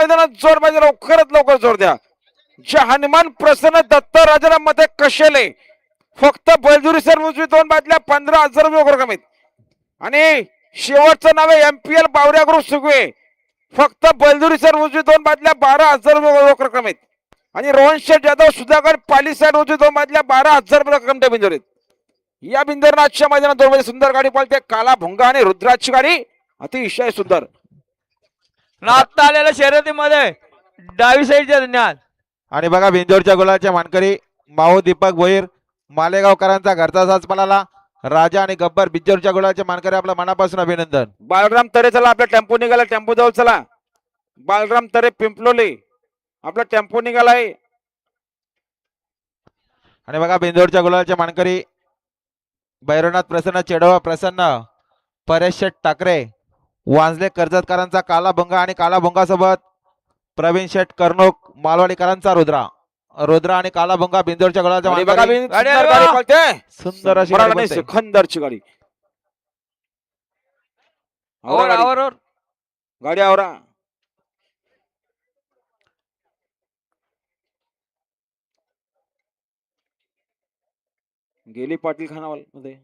मैदानात जोर पाहिजे, लवकरात लवकर जोर द्या. जे हनुमान प्रसन्न दत्त राजाराम मध्ये कशेले फक्त बैलजुरी सर उजवी 2 बादल्या 15,000 रुपये रक्कम आहेत. आणि शेवटचं नाव आहे MPL बावऱ्या ग्रुप सुगवे, फक्त बैलजुरी सर उजवी 2 बादल्या 12,000 रुपये रक्कम आहेत. आणि रोहन शेठ यादव सुधागड पाली साईड उजवी 2 बादल्या 12,000 रुपये रक्कम त्या बिंदोरीत. या बिंदोरनं आजच्या मैदानात 2 मध्ये सुंदर गाडी पळते. काला भुंगा आणि रुद्राची गाडी अतिशय सुंदर. आता आलेल्या शर्यतीमध्ये डावी साईडच्या ज्ञान. आणि बघा बिंजोरच्या गुलाच्या मानकरी माऊ दीपक भोईर मालेगावकरांचा घरचा साज पळाला. राजा आणि गब्बर बिंजोरच्या गुलाच्या मानकरी आपल्या मनापासून अभिनंदन. बालराम तरे चला, आपला टेम्पो निघाला, टेम्पो जवळ चला. बालराम तरे पिंपलोली आपला टेम्पो निघालाय. आणि बघा बिंजोरच्या गुलाच्या मानकरी भैरवनाथ प्रसन्न चेडवा प्रसन्न परेश शेठ ठाकरे वांजले कर्जतकरांचा काला भुंगा आणि काला भुंगा सोबत प्रवीण शेठ कर्णोक मालवाडीकरांचा रुद्रा. रुद्रा आणि काला भुंगा बिंजोरच्या गुलाच्या आणि बघा मानकरी सुंदर गाडी पळते. सुंदर अशी गाडी नाही, पळते. खंदरची गाडी. आवरा गाडी. गाडी आवरा. गेली पाटील खानावल मध्ये.